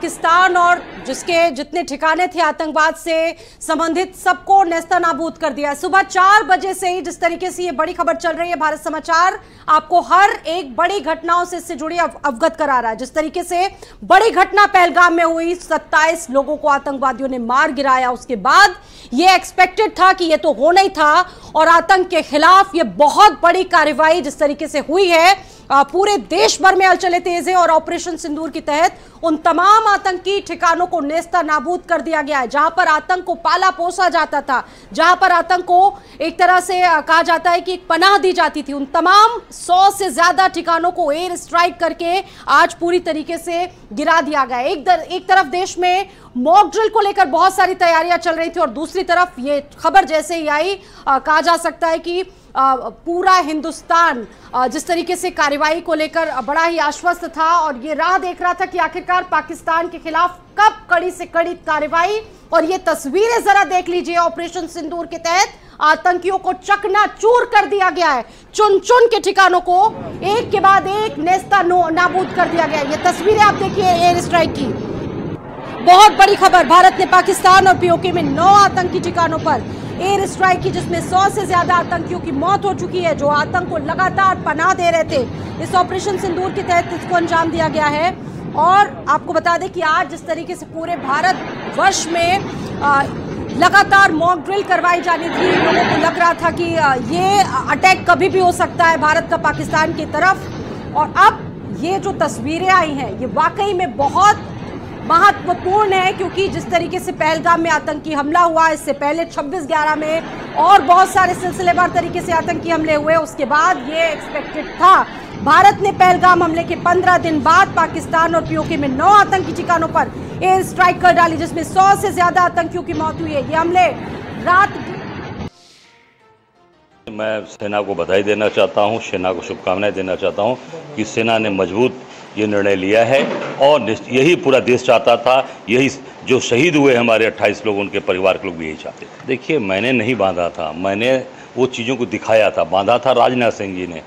पाकिस्तान और जिसके जितने ठिकाने थे आतंकवाद से संबंधित सबको नेस्तनाबूद कर दिया। सुबह 4 बजे से ही जिस तरीके से ये बड़ी खबर चल रही है, भारत समाचार आपको हर एक बड़ी घटनाओं से इससे जुड़ी अवगत करा रहा है। जिस तरीके से बड़ी घटना पहलगाम में हुई, 27 लोगों को आतंकवादियों ने मार गिराया, उसके बाद ये एक्सपेक्टेड था कि ये तो होना ही था और आतंक के खिलाफ ये बहुत बड़ी कार्रवाई जिस तरीके से हुई है, पूरे देश भर में हलचलें तेज है और ऑपरेशन सिंदूर के तहत उन तमाम आतंकी ठिकानों को नेस्तनाबूद कर दिया गया है जहां पर आतंक को पाला पोसा जाता था, जहां पर आतंक को एक तरह से कहा जाता है कि एक पनाह दी जाती थी। उन तमाम 100 से ज्यादा ठिकानों को एयर स्ट्राइक करके आज पूरी तरीके से गिरा दिया गया। एक तरफ देश में मॉक ड्रिल को लेकर बहुत सारी तैयारियां चल रही थी और दूसरी तरफ ये खबर जैसे ही आई, कहा जा सकता है कि पूरा हिंदुस्तान जिस तरीके से कार्रवाई को लेकर बड़ा ही आश्वस्त था और ये राह देख रहा था कि आखिरकार पाकिस्तान के खिलाफ कब कड़ी से कड़ी कार्रवाई। और ये तस्वीरें जरा देख लीजिए, ऑपरेशन सिंदूर के तहत आतंकियों को चकनाचूर कर दिया गया है, चुन चुन के ठिकानों को एक के बाद एक नेस्तनाबूद कर दिया गया है। ये तस्वीरें आप देखिए एयर स्ट्राइक की। बहुत बड़ी खबर, भारत ने पाकिस्तान और पीओके में 9 आतंकी ठिकानों पर एयर स्ट्राइक की, जिसमें 100 से ज्यादा आतंकियों की मौत हो चुकी है जो आतंक को लगातार पनाह दे रहे थे। इस ऑपरेशन सिंदूर के तहत इसको अंजाम दिया गया है। और आपको बता दें कि आज जिस तरीके से पूरे भारत वर्ष में लगातार मॉक ड्रिल करवाई जानी थी, लोगों को लग रहा था कि ये अटैक कभी भी हो सकता है भारत का पाकिस्तान की तरफ। और अब ये जो तस्वीरें आई हैं ये वाकई में बहुत महत्वपूर्ण है, क्योंकि जिस तरीके से पहलगाम में आतंकी हमला हुआ, इससे पहले 26/11 में और बहुत सारे सिलसिलेवार तरीके से आतंकी हमले हुए, उसके बाद ये एक्सपेक्टेड था। भारत ने पहलगाम हमले के 15 दिन बाद पाकिस्तान और पीओके में 9 आतंकी ठिकानों पर एयर स्ट्राइक कर डाली, जिसमें 100 से ज्यादा आतंकियों की मौत हुई है। ये हमले रात मैं सेना को बधाई देना चाहता हूं, सेना को शुभकामनाएं देना चाहता हूं कि सेना ने मजबूत ये निर्णय लिया है और यही पूरा देश चाहता था। यही जो शहीद हुए हमारे 28 लोग, उनके परिवार के लोग भी यही चाहते थे। देखिए, मैंने नहीं बांधा था, मैंने वो चीज़ों को दिखाया था। बांधा था राजनाथ सिंह जी ने,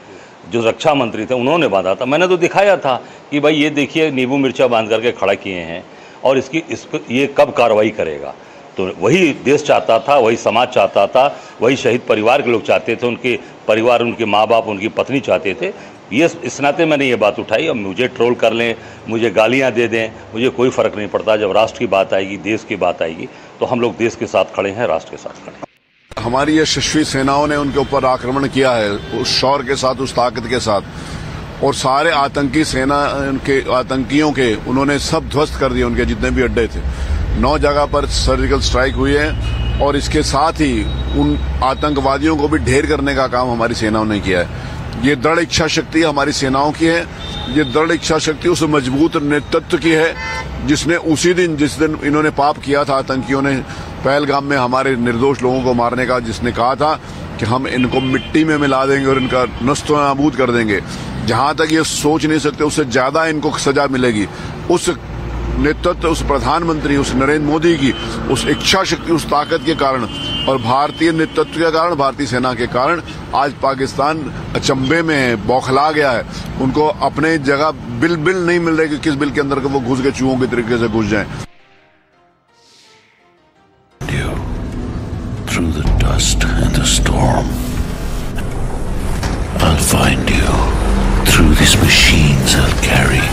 जो रक्षा मंत्री थे, उन्होंने बांधा था। मैंने तो दिखाया था कि भाई ये देखिए नींबू मिर्चा बांध करके खड़ा किए हैं और इसको ये कब कार्रवाई करेगा। तो वही देश चाहता था, वही समाज चाहता था, वही शहीद परिवार के लोग चाहते थे, उनके परिवार, उनके माँ बाप, उनकी पत्नी चाहते थे। ये इस नाते मैंने ये बात उठाई। अब मुझे ट्रोल कर लें, मुझे गालियां दे दें, मुझे कोई फ़र्क नहीं पड़ता। जब राष्ट्र की बात आएगी, देश की बात आएगी, तो हम लोग देश के साथ खड़े हैं, राष्ट्र के साथ खड़े हैं। हमारी यशस्वी सेनाओं ने उनके ऊपर आक्रमण किया है उस शौर्य के साथ, उस ताकत के साथ, और सारे आतंकी सेना के आतंकियों के उन्होंने सब ध्वस्त कर दिए। उनके जितने भी अड्डे थे, 9 जगह पर सर्जिकल स्ट्राइक हुई है और इसके साथ ही उन आतंकवादियों को भी ढेर करने का काम हमारी सेनाओं ने किया है। ये दृढ़ इच्छा शक्ति हमारी सेनाओं की है। ये दृढ़ इच्छा शक्ति उस मजबूत नेतृत्व की है जिसने उसी दिन, जिस दिन इन्होंने पाप किया था आतंकियों ने पहलगाम में हमारे निर्दोष लोगों को मारने का, जिसने कहा था कि हम इनको मिट्टी में मिला देंगे और इनका नस्तनाबूद कर देंगे। जहां तक ये सोच नहीं सकते, उससे ज्यादा इनको सजा मिलेगी। उस नेतृत्व, उस प्रधानमंत्री, उस नरेंद्र मोदी की उस इच्छा शक्ति, उस ताकत के कारण और भारतीय नेतृत्व के कारण, भारतीय सेना के कारण आज पाकिस्तान अचंभे में है, बौखला गया है। उनको अपने जगह बिल नहीं मिल रहे कि किस बिल के अंदर वो घुस के चूहों के तरीके से घुस जाएं। Through the dust and the storm, I'll find you. Through these machines I'll carry.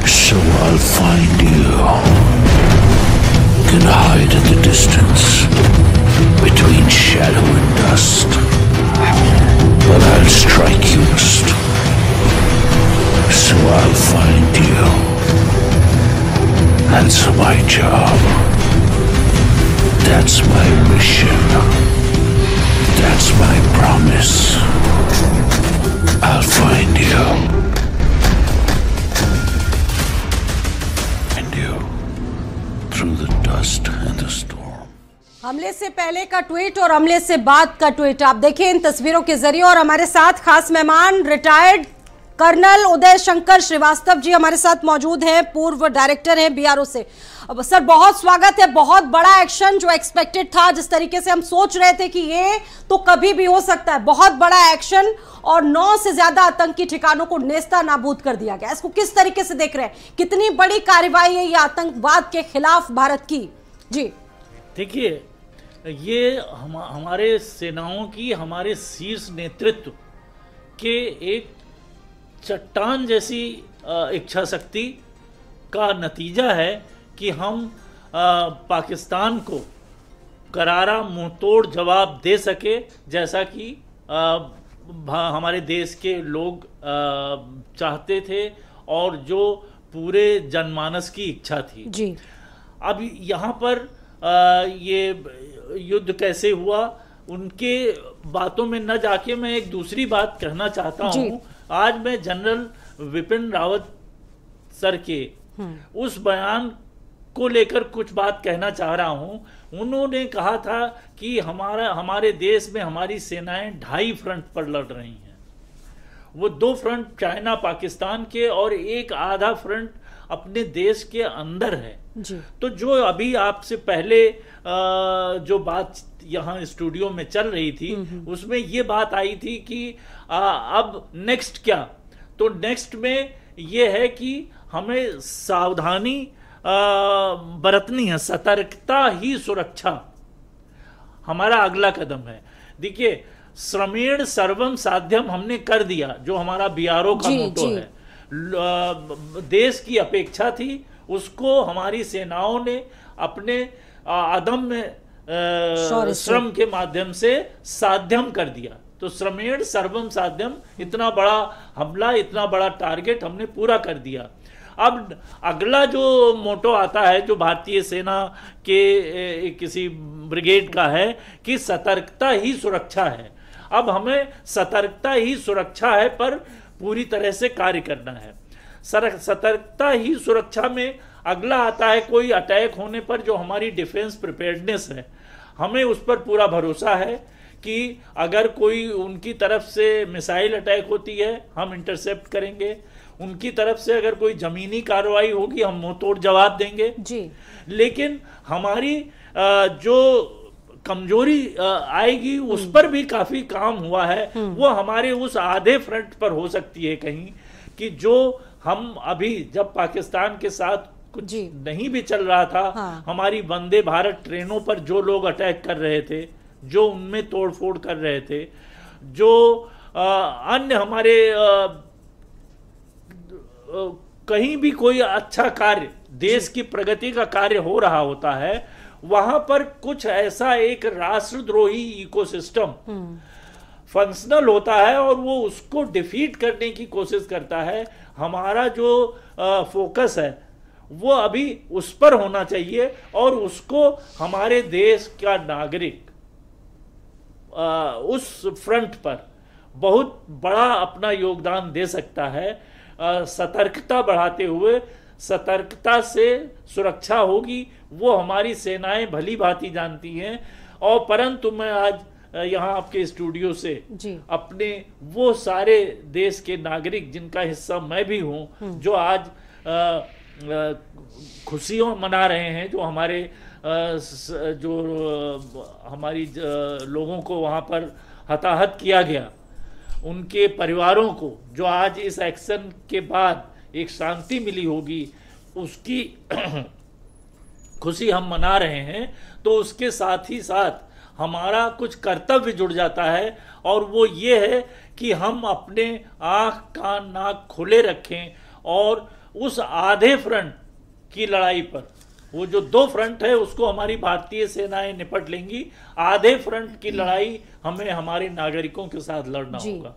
So I'll find you. Can hide in the distance between shadow and dust. But I'll strike you first. So I'll find you. That's my job. That's my mission. That's my promise. I'll find you. Find you through the dust and the storm. हमले से पहले का tweet और हमले से बाद का tweet आप देखिए इन तस्वीरों के जरिए। और हमारे साथ खास मेहमान रिटायर्ड कर्नल उदय शंकर श्रीवास्तव जी हमारे साथ मौजूद हैं, पूर्व डायरेक्टर हैं बीआरओ से। अब सर बहुत स्वागत है। बहुत बड़ा एक्शन जो एक्सपेक्टेड था, जिस तरीके से हम सोच रहे थे कि ये तो कभी भी हो सकता है, बहुत बड़ा एक्शन और 9 से ज्यादा आतंकी ठिकानों को नेस्तनाबूद कर दिया गया। इसको किस तरीके से देख रहे हैं? कितनी बड़ी कार्रवाई है ये आतंकवाद के खिलाफ भारत की? जी देखिए, ये हमारे सेनाओं की, हमारे शीर्ष नेतृत्व के एक चट्टान जैसी इच्छा शक्ति का नतीजा है कि हम पाकिस्तान को करारा मुंहतोड़ जवाब दे सके, जैसा कि हमारे देश के लोग चाहते थे और जो पूरे जनमानस की इच्छा थी जी। अब यहाँ पर ये युद्ध कैसे हुआ, उनके बातों में न जाके मैं एक दूसरी बात कहना चाहता हूँ। आज मैं जनरल विपिन रावत सर के उस बयान को लेकर कुछ बात कहना चाह रहा हूं। उन्होंने कहा था कि हमारे देश में हमारी सेनाएं 2.5 फ्रंट पर लड़ रही हैं। वो 2 फ्रंट चाइना पाकिस्तान के और एक आधा फ्रंट अपने देश के अंदर है जी। तो जो अभी आपसे पहले जो बात यहाँ स्टूडियो में चल रही थी उसमें ये बात आई थी कि अब नेक्स्ट क्या, तो नेक्स्ट में ये है कि हमें सावधानी बरतनी है, सतर्कता ही सुरक्षा हमारा अगला कदम है। देखिए, श्रमेण सर्वम साध्यम हमने कर दिया, जो हमारा बीआरओ का मोटो है। देश की अपेक्षा थी, उसको हमारी सेनाओं ने अपने अदम्य श्रम के माध्यम से साध्यम कर दिया। तो श्रमेण सर्वम साध्यम, इतना बड़ा हमला, इतना बड़ा टारगेट हमने पूरा कर दिया। अब अगला जो मोटो आता है, जो भारतीय सेना के किसी ब्रिगेड का है, कि सतर्कता ही सुरक्षा है। अब हमें सतर्कता ही सुरक्षा है पर पूरी तरह से कार्य करना है। सतर्कता ही सुरक्षा में अगला आता है कोई अटैक होने पर जो हमारी डिफेंस प्रिपेयर्डनेस है। हमें उस पर पूरा भरोसा है कि अगर कोई उनकी तरफ से मिसाइल अटैक होती है हम इंटरसेप्ट करेंगे, उनकी तरफ से अगर कोई जमीनी कार्रवाई होगी हम मुंहतोड़ जवाब देंगे जी। लेकिन हमारी जो कमजोरी आएगी उस पर भी काफी काम हुआ है। वो हमारे उस आधे फ्रंट पर हो सकती है कहीं, कि जो हम अभी जब पाकिस्तान के साथ कुछ नहीं भी चल रहा था, हमारी वंदे भारत ट्रेनों पर जो लोग अटैक कर रहे थे, जो उनमें तोड़फोड़ कर रहे थे, जो अन्य हमारे कहीं भी कोई अच्छा कार्य, देश की प्रगति का कार्य हो रहा होता है, वहां पर कुछ ऐसा एक राष्ट्रद्रोही इकोसिस्टम फंक्शनल होता है और वो उसको डिफीट करने की कोशिश करता है। हमारा जो फोकस है वो अभी उस पर होना चाहिए और उसको हमारे देश का नागरिक उस फ्रंट पर बहुत बड़ा अपना योगदान दे सकता है। सतर्कता बढ़ाते हुए, सतर्कता से सुरक्षा होगी, वो हमारी सेनाएं भली भांति जानती हैं। और परंतु मैं आज यहाँ आपके स्टूडियो से अपने वो सारे देश के नागरिक जिनका हिस्सा मैं भी हूँ, जो आज खुशियाँ मना रहे हैं, जो हमारे जो हमारी लोगों को वहाँ पर हताहत किया गया, उनके परिवारों को जो आज इस एक्शन के बाद एक शांति मिली होगी, उसकी खुशी हम मना रहे हैं। तो उसके साथ ही साथ हमारा कुछ कर्तव्य जुड़ जाता है और वो ये है कि हम अपने आँख कान नाक खुले रखें और उस आधे फ्रंट की लड़ाई पर, वो जो 2 फ्रंट है उसको हमारी भारतीय सेनाएं निपट लेंगी, आधे फ्रंट की लड़ाई हमें हमारे नागरिकों के साथ लड़ना होगा।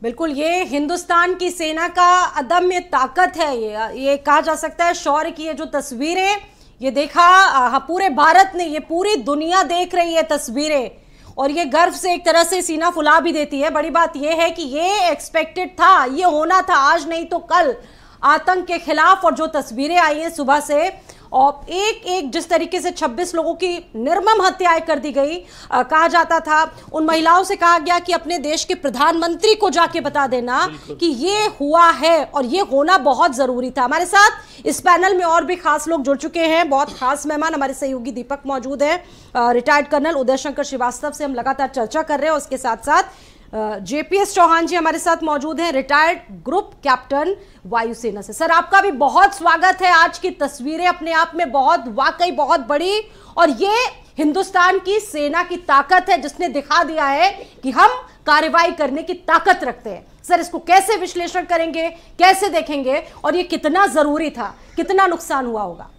बिल्कुल, ये हिंदुस्तान की सेना का अदम्य ताकत है। ये कहा जा सकता है शौर्य की ये जो तस्वीरें ये देखा पूरे भारत ने, ये पूरी दुनिया देख रही है तस्वीरें और ये गर्व से एक तरह से सीना फुला भी देती है। बड़ी बात ये है कि ये एक्सपेक्टेड था, ये होना था, आज नहीं तो कल आतंक के खिलाफ। और जो तस्वीरें आई हैं सुबह से, और एक एक जिस तरीके से 26 लोगों की निर्मम हत्याएं कर दी गई, कहा जाता था, उन महिलाओं से कहा गया कि अपने देश के प्रधानमंत्री को जाके बता देना कि ये हुआ है और ये होना बहुत जरूरी था। हमारे साथ इस पैनल में और भी खास लोग जुड़ चुके हैं, बहुत खास मेहमान हमारे सहयोगी दीपक मौजूद है, रिटायर्ड कर्नल उदय शंकर श्रीवास्तव से हम लगातार चर्चा कर रहे हैं। उसके साथ साथ जेपीएस चौहान जी हमारे साथ मौजूद हैं, रिटायर्ड ग्रुप कैप्टन वायुसेना से। सर, आपका भी बहुत स्वागत है। आज की तस्वीरें अपने आप में वाकई बहुत बड़ी, और ये हिंदुस्तान की सेना की ताकत है जिसने दिखा दिया है कि हम कार्रवाई करने की ताकत रखते हैं। सर, इसको कैसे विश्लेषण करेंगे, कैसे देखेंगे, और ये कितना जरूरी था, कितना नुकसान हुआ होगा?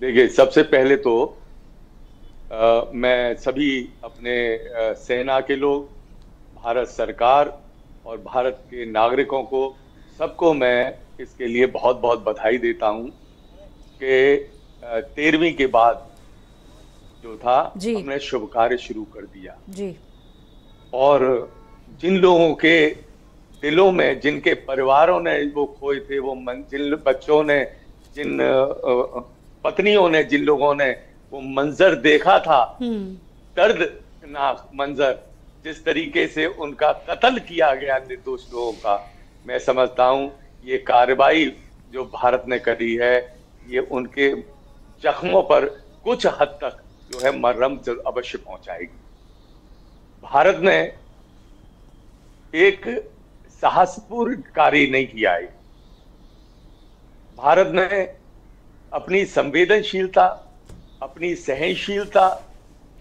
देखिए, सबसे पहले तो मैं सभी अपने सेना के लोग, भारत सरकार और भारत के नागरिकों को, सबको मैं इसके लिए बहुत बहुत बधाई देता हूं कि 13वीं के बाद जो था हमने शुभ कार्य शुरू कर दिया जी। और जिन लोगों के दिलों में, जिनके परिवारों ने वो खोए थे, वो जिन बच्चों ने, जिन पत्नियों ने, जिन लोगों ने वो मंजर देखा था, दर्दनाक मंजर, जिस तरीके से उनका कत्ल किया गया निर्दोष लोगों का, मैं समझता हूं ये कार्रवाई जो भारत ने करी है, ये उनके जख्मों पर कुछ हद तक जो है मरहम अवश्य पहुंचाएगी। भारत ने एक साहसपूर्ण कार्य नहीं किया है। भारत ने अपनी संवेदनशीलता, अपनी सहनशीलता,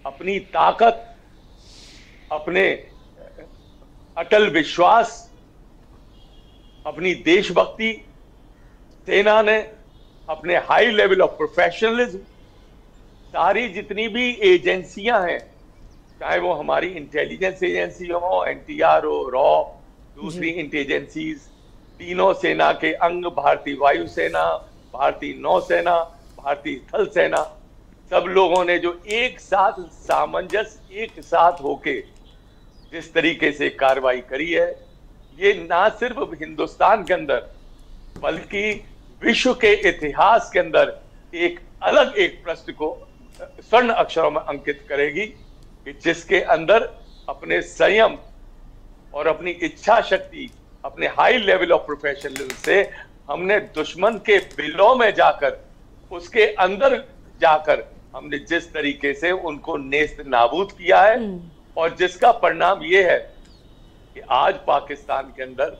अपनी ताकत, अपने अटल विश्वास, अपनी देशभक्ति, सेना ने अपने हाई लेवल ऑफ प्रोफेशनलिज्म, सारी जितनी भी एजेंसियां हैं, चाहे वो हमारी इंटेलिजेंस एजेंसी हो, एनटीआर हो, रॉ, दूसरी इंटेलिजेंसीज, तीनों सेना के अंग, भारतीय वायुसेना, भारतीय नौसेना, भारतीय थल सेना, सब लोगों ने जो एक साथ सामंजस्य, एक साथ होके जिस तरीके से कार्रवाई करी है, ये ना सिर्फ हिंदुस्तान के अंदर बल्कि विश्व के इतिहास के अंदर एक अलग एक पृष्ठ को स्वर्ण अक्षरों में अंकित करेगी कि जिसके अंदर अपने संयम और अपनी इच्छा शक्ति, अपने हाई लेवल ऑफ प्रोफेशनलिज्म से हमने दुश्मन के बिलों में जाकर, उसके अंदर जाकर हमने जिस तरीके से उनको नेस्त नाबूद किया है, और जिसका परिणाम ये है कि आज पाकिस्तान के अंदर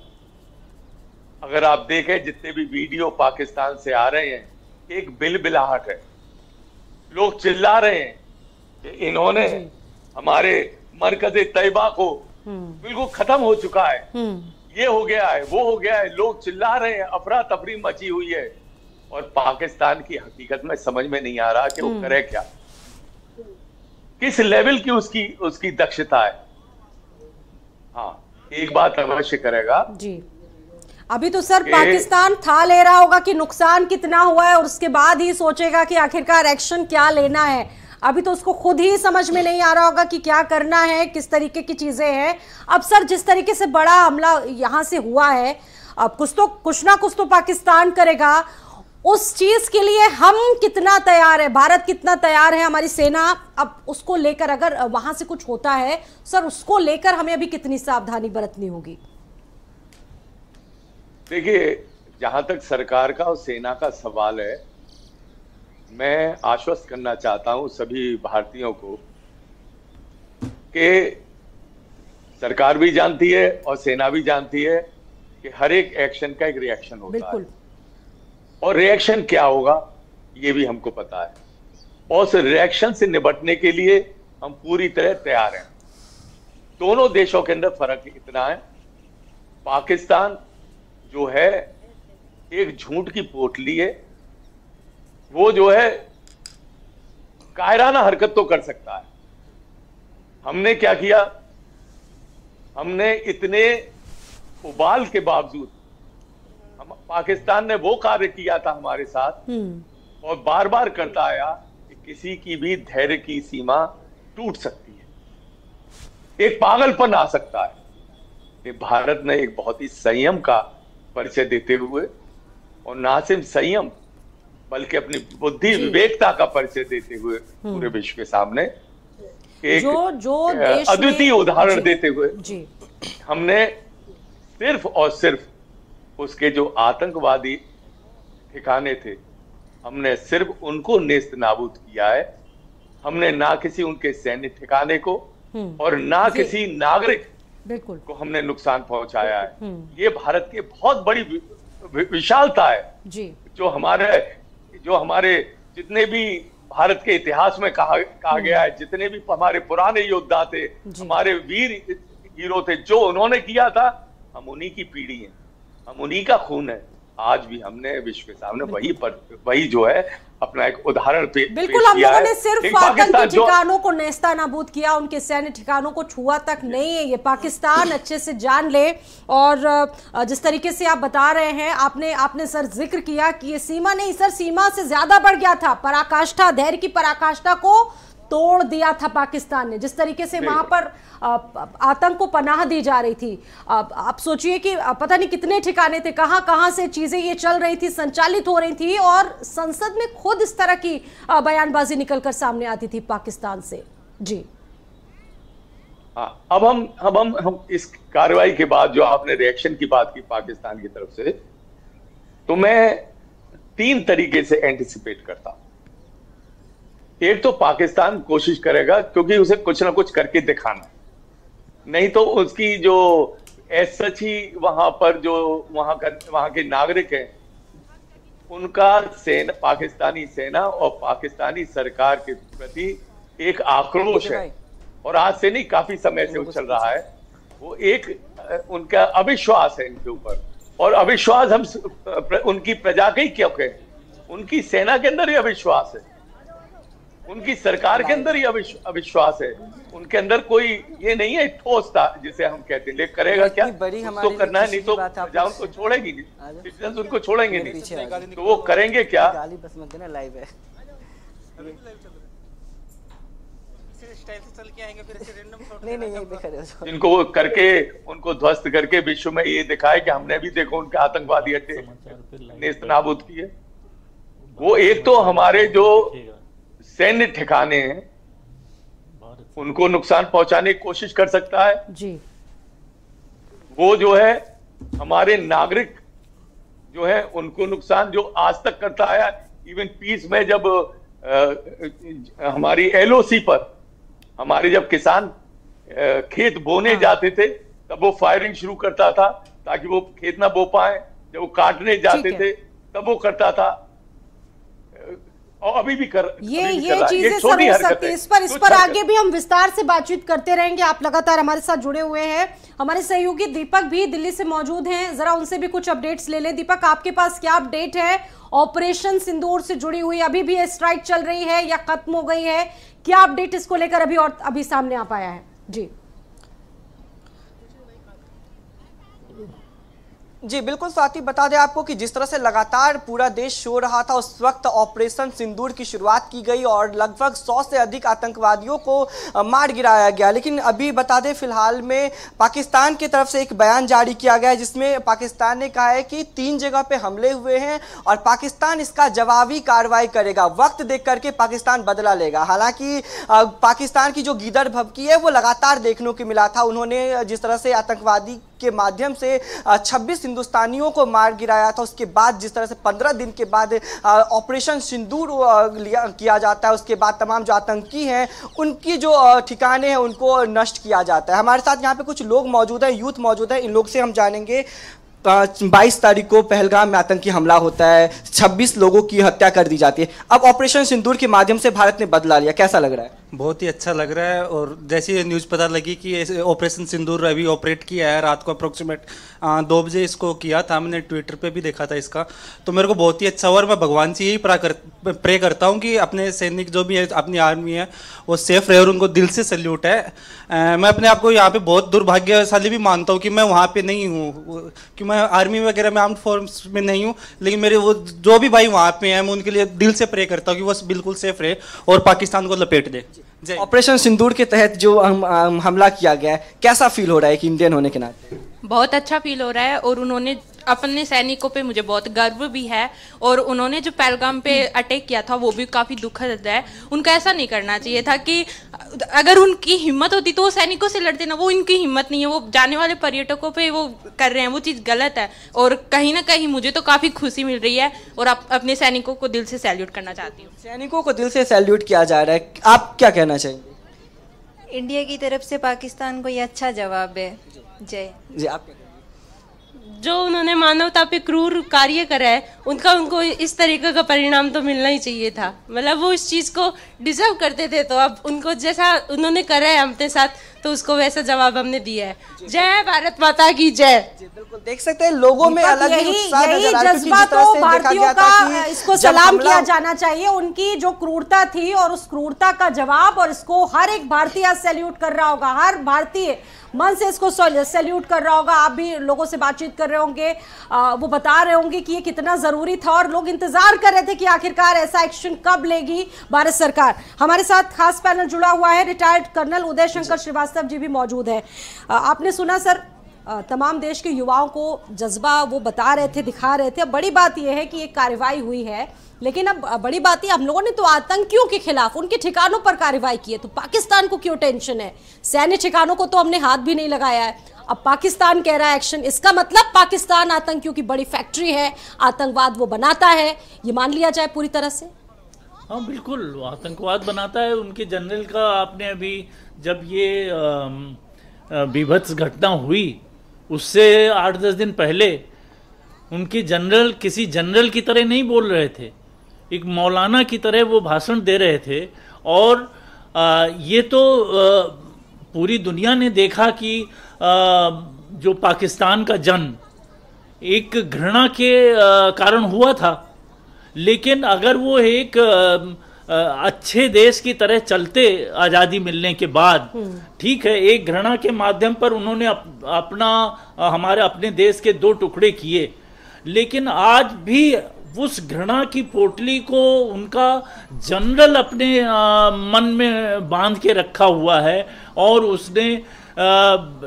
अगर आप देखें, जितने भी वीडियो पाकिस्तान से आ रहे हैं, एक बिलबिलाहट है। लोग चिल्ला रहे हैं कि इन्होंने हमारे मरकज़े तैयबा को बिल्कुल खत्म हो चुका है, ये हो गया है, वो हो गया है। लोग चिल्ला रहे हैं, अफरा तफरी मची हुई है, और पाकिस्तान की हकीकत में समझ में नहीं आ रहा कि वो करे क्या, किस लेवल की उसकी दक्षता है। हाँ, एक बात अवश्य करेगा जी। अभी तो सर पाकिस्तान था ले रहा होगा कि नुकसान कितना हुआ है, और उसके बाद ही सोचेगा कि आखिरकार एक्शन क्या लेना है। अभी तो उसको खुद ही समझ में नहीं आ रहा होगा कि क्या करना है, किस तरीके की चीजें हैं। अब सर, जिस तरीके से बड़ा हमला यहां से हुआ है, अब कुछ ना कुछ तो पाकिस्तान करेगा। उस चीज के लिए हम कितना तैयार है, भारत कितना तैयार है, हमारी सेना अब उसको लेकर, अगर वहां से कुछ होता है सर, उसको लेकर हमें अभी कितनी सावधानी बरतनी होगी? देखिए, जहां तक सरकार का और सेना का सवाल है, मैं आश्वस्त करना चाहता हूं सभी भारतीयों को कि सरकार भी जानती है और सेना भी जानती है कि हर एक एक्शन का एक रिएक्शन होता है, और रिएक्शन क्या होगा ये भी हमको पता है, और उस रिएक्शन से निपटने के लिए हम पूरी तरह तैयार हैं। दोनों देशों के अंदर फर्क इतना है, पाकिस्तान जो है एक झूठ की पोटली है, वो जो है कायराना हरकत तो कर सकता है। हमने क्या किया, हमने इतने उबाल के बावजूद, हम पाकिस्तान ने वो कार्य किया था हमारे साथ, और बार बार करता आया कि किसी की भी धैर्य की सीमा टूट सकती है, एक पागलपन आ सकता है। कि भारत ने एक बहुत ही संयम का परिचय देते हुए, और ना सिर्फ संयम बल्कि अपनी बुद्धि विवेकता का परिचय देते हुए पूरे विश्व के सामने एक अद्वितीय उदाहरण देते हुए हमने सिर्फ और सिर्फ उसके जो आतंकवादी ठिकाने थे, हमने सिर्फ उनको नेस्त नाबूद किया है। हमने ना किसी उनके सैन्य ठिकाने को, और ना किसी नागरिक बिल्कुल को हमने नुकसान पहुंचाया है। ये भारत की बहुत बड़ी विशालता है जी। जो हमारे जितने भी भारत के इतिहास में कहा गया है, जितने भी हमारे पुराने योद्धा थे, हमारे वीर हीरो थे, जो उन्होंने किया था, हम उन्हीं की पीढ़ी हैं, हम उन्हीं का खून है। आज भी हमने विश्व के सामने वही जो है अपना एक उदाहरण बिल्कुल, हम लोगों ने सिर्फ आतंकी ठिकानों को नेस्तानाबूद किया, उनके सैन्य ठिकानों को छुआ तक नहीं है। ये पाकिस्तान अच्छे से जान ले। और जिस तरीके से आप बता रहे हैं, आपने सर जिक्र किया कि ये सीमा नहीं सर, सीमा से ज्यादा बढ़ गया था। पराकाष्ठा, धैर्य की पराकाष्ठा को तोड़ दिया था पाकिस्तान ने। जिस तरीके से वहां पर आतंक को पनाह दी जा रही थी, आप सोचिए कि पता नहीं कितने ठिकाने थे, कहां से चीजें ये चल रही थी, संचालित हो रही थी, और संसद में खुद इस तरह की बयानबाजी निकलकर सामने आती थी पाकिस्तान से। जी हाँ, अब हम इस कार्रवाई के बाद जो आपने रिएक्शन की बात की पाकिस्तान की तरफ से, तो मैं 3 तरीके से एंटिसिपेट करता हूं। एक तो पाकिस्तान कोशिश करेगा, क्योंकि उसे कुछ ना कुछ करके दिखाना, नहीं तो उसकी जो सच ही वहां पर जो वहां के नागरिक हैं, उनका पाकिस्तानी सेना और पाकिस्तानी सरकार के प्रति एक आक्रोश है, और आज से नहीं काफी समय से चल रहा है। वो एक उनका अविश्वास है इनके ऊपर, और अविश्वास हम उनकी प्रजा के ही क्यों कहें, उनकी सेना के अंदर ही अविश्वास है, उनकी सरकार के अंदर ही अविश्वास है, उनके अंदर कोई ये नहीं है ठोस था जिसे हम कहते हैं। लेकिन करेगा क्या, तो करना है, नहीं तो प्रजा उनको छोड़ेगी नहीं, सिटीजन उनको छोड़ेंगे नहीं, तो वो करेंगे क्या। इनको वो करके, उनको ध्वस्त करके विश्व में ये दिखाए कि हमने भी देखो उनके आतंकवादी अड्डे नेस्तनाबूद किए। वो एक तो हमारे जो सैन्य ठिकाने हैं उनको नुकसान पहुंचाने की कोशिश कर सकता है जी। वो जो है हमारे नागरिक जो है उनको नुकसान जो आज तक करता आया, इवन पीस में जब हमारी एलओसी पर हमारे जब किसान खेत बोने जाते थे, तब वो फायरिंग शुरू करता था ताकि वो खेत ना बो पाए, जब वो काटने जाते थे तब वो करता था, और अभी भी ये चीजें सर हो सकती है। इस पर आगे भी हम विस्तार से बातचीत करते रहेंगे। आप लगातार हमारे साथ जुड़े हुए हैं। हमारे सहयोगी दीपक भी दिल्ली से मौजूद हैं, जरा उनसे भी कुछ अपडेट्स ले लें। दीपक, आपके पास क्या अपडेट है ऑपरेशन सिंदूर से जुड़ी हुई? अभी भी ये स्ट्राइक चल रही है या खत्म हो गई है? क्या अपडेट इसको लेकर अभी सामने आ पाया है? जी बिल्कुल स्वाति, बता दें आपको कि जिस तरह से लगातार पूरा देश सो रहा था, उस वक्त ऑपरेशन सिंदूर की शुरुआत की गई और लगभग 100 से अधिक आतंकवादियों को मार गिराया गया। लेकिन अभी बता दें फिलहाल में पाकिस्तान की तरफ से एक बयान जारी किया गया है, जिसमें पाकिस्तान ने कहा है कि 3 जगह पे हमले हुए हैं और पाकिस्तान इसका जवाबी कार्रवाई करेगा, वक्त देख करके पाकिस्तान बदला लेगा। हालांकि पाकिस्तान की जो गीदड़ भभकी है वो लगातार देखने को मिला था। उन्होंने जिस तरह से आतंकवादी के माध्यम से 26 हिंदुस्तानियों को मार गिराया था, उसके बाद जिस तरह से 15 दिन के बाद ऑपरेशन सिंदूर किया जाता है, उसके बाद तमाम जो आतंकी हैं उनकी जो ठिकाने हैं उनको नष्ट किया जाता है। हमारे साथ यहाँ पे कुछ लोग मौजूद हैं, यूथ मौजूद है, इन लोग से हम जानेंगे। 22 तारीख को पहलगाम में आतंकी हमला होता है, 26 लोगों की हत्या कर दी जाती है। अब ऑपरेशन सिंदूर के माध्यम से भारत ने बदला लिया, कैसा लग रहा है? बहुत ही अच्छा लग रहा है। और जैसे ये न्यूज़ पता लगी कि ऑपरेशन सिंदूर अभी ऑपरेट किया है, रात को अप्रोक्सीमेट 2 बजे इसको किया था, मैंने ट्विटर पे भी देखा था इसका, तो मेरे को बहुत ही अच्छा हुआ। और मैं भगवान से यही प्रे करता हूँ कि अपने सैनिक जो भी है, अपनी आर्मी है, वो सेफ रहे और उनको दिल से सैल्यूट है। मैं अपने आप को यहाँ पे बहुत दुर्भाग्यशाली भी मानता हूँ कि मैं वहाँ पे नहीं हूँ, कि मैं आर्मी वगैरह में आर्म्ड फोर्स में नहीं हूँ, लेकिन मेरे वो जो भी भाई वहाँ पे हैं, मैं उनके लिए दिल से प्रे करता हूँ कि वो बिल्कुल सेफ रहे और पाकिस्तान को लपेट दे। ऑपरेशन सिंदूर के तहत जो हमला किया गया है, कैसा फील हो रहा है कि इंडियन होने के नाते? बहुत अच्छा फील हो रहा है और उन्होंने अपने सैनिकों पे मुझे बहुत गर्व भी है। और उन्होंने जो पहलगाम पे अटैक किया था वो भी काफ़ी दुखद है। उनका ऐसा नहीं करना चाहिए था कि अगर उनकी हिम्मत होती तो वो सैनिकों से लड़ते ना, वो इनकी हिम्मत नहीं है, वो जाने वाले पर्यटकों पे वो कर रहे हैं, वो चीज़ गलत है। और कहीं ना कहीं मुझे तो काफ़ी खुशी मिल रही है और अपने सैनिकों को दिल से सैल्यूट करना चाहती हूँ। सैनिकों को दिल से सैल्यूट किया जा रहा है, आप क्या कहना चाहेंगे? इंडिया की तरफ से पाकिस्तान को ये अच्छा जवाब है। जय जी आप जो उन्होंने मानवता पे क्रूर कार्य करा है उनको इस तरीके का परिणाम तो मिलना ही चाहिए था। मतलब वो इस चीज़ को डिजर्व करते थे, तो अब उनको जैसा उन्होंने करा है हमने साथ, तो उसको वैसा जवाब हमने दिया है। जय भारत माता की जय। बिल्कुल देख सकते हैं लोगों में अलग ही उत्साह नजर आ रहा है, क्योंकि जज्बा जिस तरह तो से देखा भारतीयों गया था का कि इसको जब सलाम हमला किया जाना चाहिए। उनकी जो क्रूरता थी और उस क्रूरता का जवाब, और इसको हर एक भारतीय सैल्यूट कर रहा होगा, हर भारतीय मन से इसको सैल्यूट कर रहा होगा। आप भी लोगों से बातचीत कर रहे होंगे, वो बता रहे होंगे कि ये कितना जरूरी था और लोग इंतजार कर रहे थे कि आखिरकार ऐसा एक्शन कब लेगी भारत सरकार। हमारे साथ खास पैनल जुड़ा हुआ है, रिटायर्ड कर्नल उदय शंकर श्रीवास्तव जी भी मौजूद है। आपने सुना सर, तमाम देश के युवाओं को जज्बा वो बता रहे थे, दिखा रहे थे। अब बड़ी बात यह है कि एक कार्रवाई हुई है, लेकिन अब बड़ी बात है हम लोगों ने तो आतंकियों के खिलाफ उनके ठिकानों पर कार्रवाई की है, तो पाकिस्तान को क्यों टेंशन है? सैन्य ठिकानों को तो हमने हाथ भी नहीं लगाया है, अब पाकिस्तान कह रहा है एक्शन। इसका मतलब पाकिस्तान आतंकियों की बड़ी फैक्ट्री है, आतंकवाद वो बनाता है, ये मान लिया जाए पूरी तरह से? हाँ बिल्कुल, आतंकवाद बनाता है। उनके जनरल का आपने अभी जब ये बीभत्स घटना हुई उससे 8-10 दिन पहले उनके जनरल किसी जनरल की तरह नहीं बोल रहे थे, एक मौलाना की तरह वो भाषण दे रहे थे। और ये तो पूरी दुनिया ने देखा कि जो पाकिस्तान का जन्म एक घृणा के कारण हुआ था, लेकिन अगर वो एक अच्छे देश की तरह चलते आज़ादी मिलने के बाद, ठीक है, एक घृणा के माध्यम पर उन्होंने हमारे अपने देश के 2 टुकड़े किए, लेकिन आज भी उस घृणा की पोटली को उनका जनरल अपने मन में बांध के रखा हुआ है। और उसने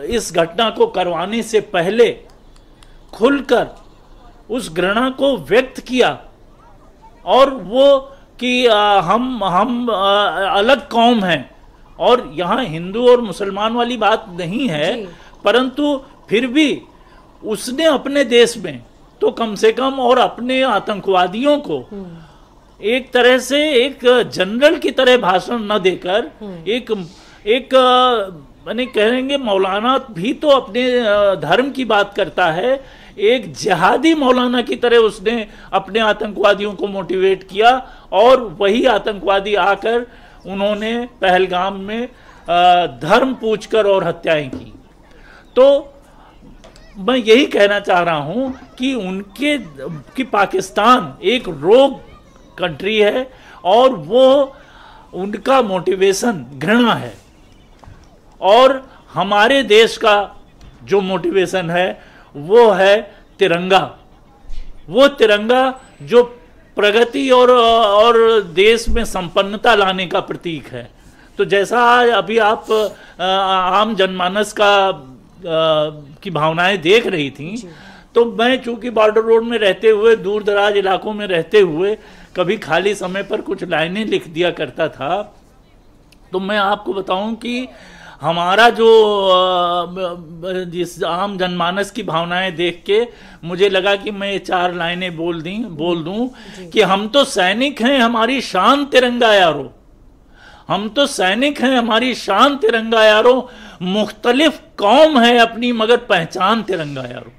इस घटना को करवाने से पहले खुलकर उस घृणा को व्यक्त किया, और वो कि हम अलग कौम हैं, और यहाँ हिंदू और मुसलमान वाली बात नहीं है, परंतु फिर भी उसने अपने देश में तो कम से कम और अपने आतंकवादियों को एक तरह से एक जनरल की तरह भाषण न देकर एक मैंने कहेंगे मौलाना भी तो अपने धर्म की बात करता है, एक जिहादी मौलाना की तरह उसने अपने आतंकवादियों को मोटिवेट किया, और वही आतंकवादी आकर उन्होंने पहलगाम में धर्म पूछकर और हत्याएं की। तो मैं यही कहना चाह रहा हूं कि पाकिस्तान एक रोग कंट्री है, और वो उनका मोटिवेशन घृणा है, और हमारे देश का जो मोटिवेशन है वो है तिरंगा। वो तिरंगा जो प्रगति और देश में संपन्नता लाने का प्रतीक है। तो जैसा अभी आप आम जनमानस की भावनाएं देख रही थी, तो मैं चूंकि बॉर्डर रोड में रहते हुए, दूर दराज इलाकों में रहते हुए, कभी खाली समय पर कुछ लाइनें लिख दिया करता था। तो मैं आपको बताऊं कि हमारा जो जिस आम जनमानस की भावनाएं देख के मुझे लगा कि मैं 4 लाइनें बोल दूं कि हम तो सैनिक हैं, हमारी शान तिरंगा यारो। हम तो सैनिक हैं, हमारी शान तिरंगा यारो। मुख्तलिफ कौम है अपनी, मगर पहचान तिरंगा यारो।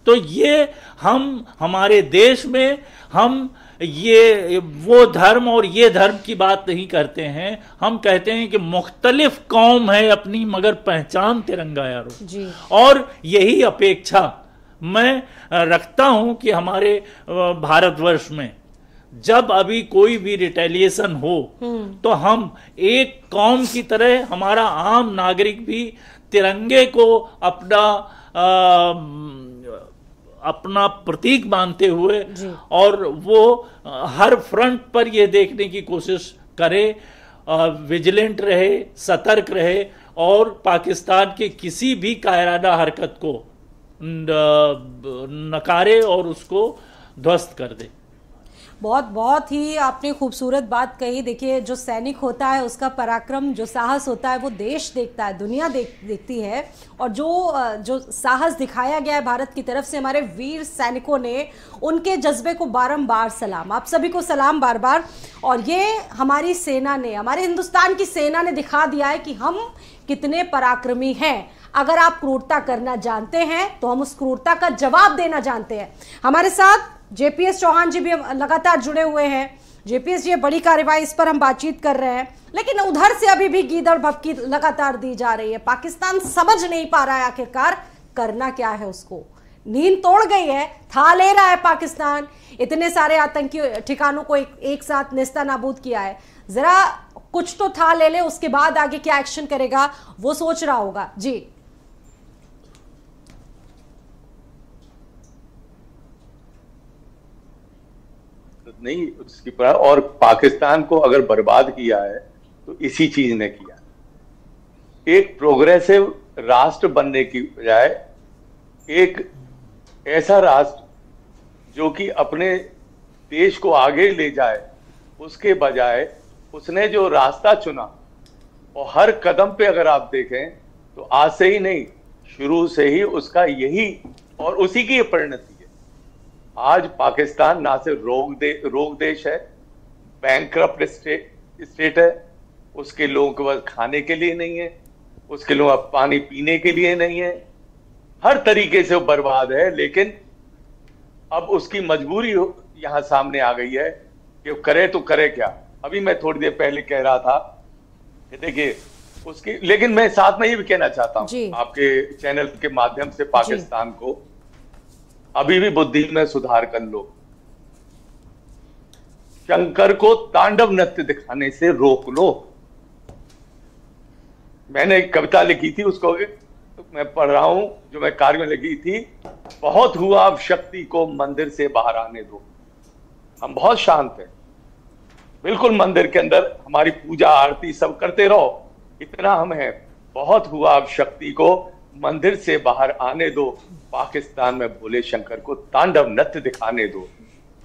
तो ये हमारे देश में हम ये वो धर्म और ये धर्म की बात नहीं करते हैं, हम कहते हैं कि मुख्तलिफ कौम है अपनी, मगर पहचान तिरंगा यारो जी। और यही अपेक्षा मैं रखता हूं कि हमारे भारतवर्ष में जब अभी कोई भी रिटेलिएशन हो तो हम एक कौम की तरह, हमारा आम नागरिक भी तिरंगे को अपना प्रतीक मानते हुए, और वो हर फ्रंट पर ये देखने की कोशिश करे, विजिलेंट रहे, सतर्क रहे, और पाकिस्तान के किसी भी कायराना हरकत को नकारे और उसको ध्वस्त कर दे। बहुत बहुत ही आपने खूबसूरत बात कही। देखिए, जो सैनिक होता है उसका पराक्रम, जो साहस होता है वो देश देखता है, दुनिया देखती है। और जो साहस दिखाया गया है भारत की तरफ से हमारे वीर सैनिकों ने, उनके जज्बे को बारंबार सलाम, आप सभी को सलाम बार बार। और ये हमारी सेना ने, हमारे हिंदुस्तान की सेना ने दिखा दिया है कि हम कितने पराक्रमी हैं। अगर आप क्रूरता करना जानते हैं तो हम उस क्रूरता का जवाब देना जानते हैं। हमारे साथ जेपीएस चौहान जी भी लगातार जुड़े हुए हैं। जेपीएस जी, बड़ी कार्रवाई, इस पर हम बातचीत कर रहे हैं, लेकिन उधर से अभी भी गीदड़ भभकी लगातार दी जा रही है। पाकिस्तान समझ नहीं पा रहा है आखिरकार करना क्या है उसको। नींद तोड़ गई है, था ले रहा है पाकिस्तान। इतने सारे आतंकी ठिकानों को एक साथ नेस्तनाबूद किया है। जरा कुछ तो था ले ले, उसके बाद आगे क्या एक्शन करेगा वो सोच रहा होगा। जी नहीं उसकी पर, और पाकिस्तान को अगर बर्बाद किया है तो इसी चीज ने किया। एक प्रोग्रेसिव राष्ट्र बनने की बजाय एक ऐसा राष्ट्र जो कि अपने देश को आगे ले जाए, उसके बजाय उसने जो रास्ता चुना, और हर कदम पे अगर आप देखें तो आज से ही नहीं, शुरू से ही उसका यही और उसी की परिणति है। आज पाकिस्तान ना सिर्फ रोग देश है, बैंकरप्ट स्टेट है, उसके लोगों के पास खाने के लिए नहीं है, उसके लोगों का पानी पीने के लिए नहीं है, हर तरीके से वो बर्बाद है। लेकिन अब उसकी मजबूरी यहां सामने आ गई है कि वो करे तो करे क्या। अभी मैं थोड़ी देर पहले कह रहा था कि देखिए उसकी, लेकिन मैं साथ में ये भी कहना चाहता हूं आपके चैनल के माध्यम से पाकिस्तान को, अभी भी बुद्धि में सुधार कर लो। शंकर को तांडव नृत्य दिखाने से रोक लो। मैंने एक कविता लिखी थी, उसको मैं पढ़ रहा हूं, जो मैं कार्य में लगी थी। बहुत हुआ अब शक्ति को मंदिर से बाहर आने दो। हम बहुत शांत हैं, बिल्कुल मंदिर के अंदर हमारी पूजा आरती सब करते रहो, इतना हम हैं। बहुत हुआ अब शक्ति को मंदिर से बाहर आने दो, पाकिस्तान में भोले शंकर को तांडव नृत्य दिखाने दो।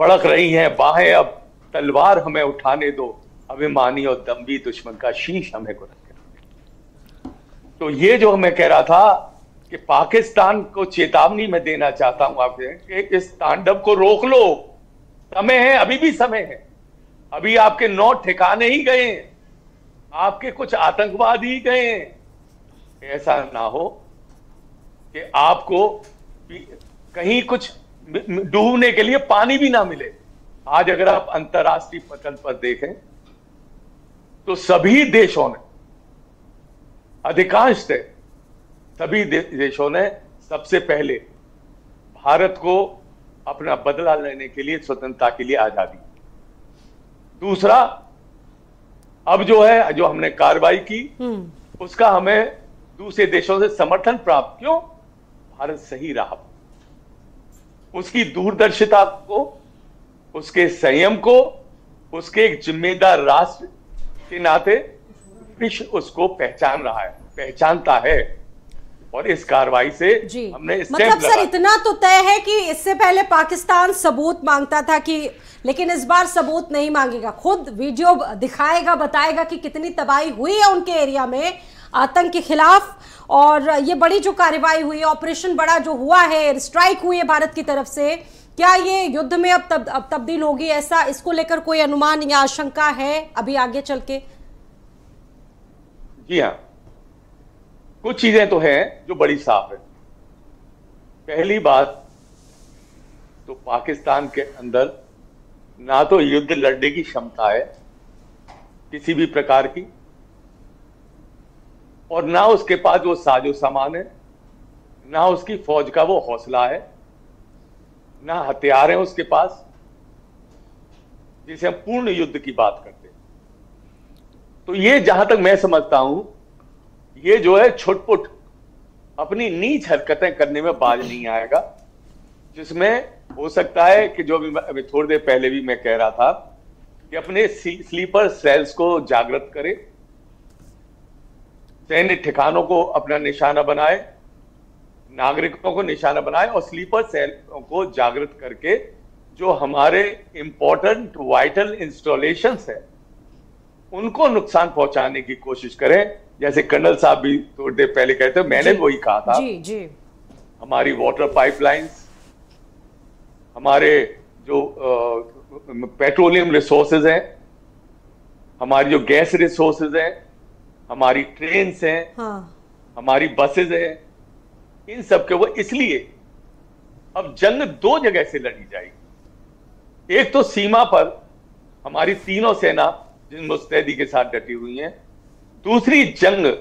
फड़क रही हैं बाहें अब, तलवार हमें उठाने दो, अभिमानी और दम्भी दुश्मन का शीश हमें को रखे। तो ये जो मैं कह रहा था कि पाकिस्तान को चेतावनी में देना चाहता हूं आपसे कि इस तांडव को रोक लो। समय है, अभी भी समय है। अभी आपके 9 ठिकाने ही गए, आपके कुछ आतंकवादी गए। ऐसा ना हो कि आपको कहीं कुछ डूबने के लिए पानी भी ना मिले। आज अगर आप अंतर्राष्ट्रीय पटल पर देखें तो सभी देशों ने, अधिकांश सभी देशों ने सबसे पहले भारत को अपना बदला लेने के लिए, स्वतंत्रता के लिए आजादी। दूसरा, अब जो है, जो हमने कार्रवाई की उसका हमें दूसरे देशों से समर्थन प्राप्त। क्यों? भारत सही रहा, उसकी दूरदर्शिता को, उसके संयम को, उसके एक जिम्मेदार राष्ट्र के नाते विश्व उसको पहचान रहा है, पहचानता है। और इस कार्रवाई से हमने मतलब सर इतना तो तय है कि इससे पहले पाकिस्तान सबूत मांगता था कि, लेकिन इस बार सबूत नहीं मांगेगा, खुद वीडियो दिखाएगा, बताएगा कि कितनी तबाही हुई है उनके एरिया में आतंक के खिलाफ। और ये बड़ी जो कार्रवाई हुई, ऑपरेशन बड़ा जो हुआ है, स्ट्राइक हुई है भारत की तरफ से, क्या ये युद्ध में अब तब्दील होगी, ऐसा इसको लेकर कोई अनुमान या आशंका है अभी आगे चल के? जी हाँ, कुछ चीजें तो हैं जो बड़ी साफ है। पहली बात तो पाकिस्तान के अंदर ना तो युद्ध लड़ने की क्षमता है किसी भी प्रकार की, और ना उसके पास वो साजो सामान है, ना उसकी फौज का वो हौसला है, ना हथियार है उसके पास जिसे हम पूर्ण युद्ध की बात करते हैं। तो ये जहां तक मैं समझता हूं, ये जो है छुटपुट अपनी नीच हरकतें करने में बाज नहीं आएगा, जिसमें हो सकता है कि जो अभी थोड़ी देर पहले भी मैं कह रहा था कि अपने स्लीपर सेल्स को जागृत करे, सैन्य ठिकानों को अपना निशाना बनाए, नागरिकों को निशाना बनाए और स्लीपर सेल को जागृत करके जो हमारे इंपॉर्टेंट वाइटल इंस्टॉलेशंस है उनको नुकसान पहुंचाने की कोशिश करें। जैसे कर्नल साहब भी थोड़ी देर पहले कहते, मैंने भी वही कहा था। जी जी। हमारी वाटर पाइपलाइंस, हमारे जो पेट्रोलियम रिसोर्सेज हैं, हमारी जो गैस रिसोर्सेज हैं, हमारी ट्रेन्स हैं, हाँ। हमारी बसेज हैं, इन सब के वो इसलिए अब जंग दो जगह से लड़ी जाएगी। एक तो सीमा पर हमारी तीनों सेना जिन मुस्तैदी के साथ डटी हुई हैं, दूसरी जंग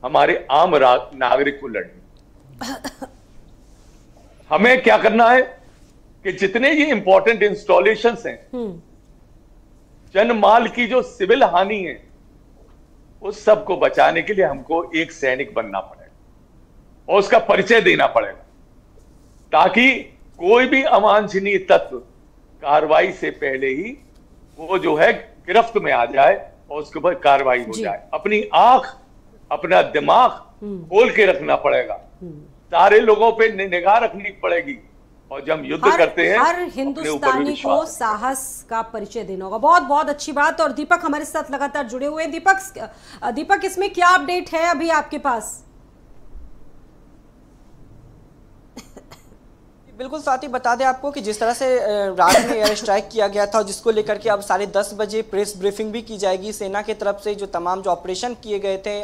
हमारे आम नागरिक को लड़नी। हमें क्या करना है कि जितने ये इंपॉर्टेंट इंस्टॉलेशंस हैं, जनमाल की जो सिविल हानि है, उस सब को बचाने के लिए हमको एक सैनिक बनना पड़ेगा और उसका परिचय देना पड़ेगा, ताकि कोई भी अवांछनीय तत्व कार्रवाई से पहले ही वो जो है गिरफ्त में आ जाए और उसके ऊपर कार्रवाई हो जाए। अपनी आंख, अपना दिमाग खोल के रखना पड़ेगा, सारे लोगों पे निगाह रखनी पड़ेगी, और जब हम युद्ध करते हैं हर हिंदुस्तानी को साहस का परिचय देना होगा। बहुत बहुत अच्छी बात। और दीपक हमारे साथ लगातार जुड़े हुए हैं। दीपक इसमें क्या अपडेट है अभी आपके पास? बिल्कुल साथी, बता दें आपको कि जिस तरह से रात में एयर स्ट्राइक किया गया था, जिसको लेकर के अब 10:30 बजे प्रेस ब्रीफिंग भी की जाएगी सेना की तरफ से। जो तमाम जो ऑपरेशन किए गए थे,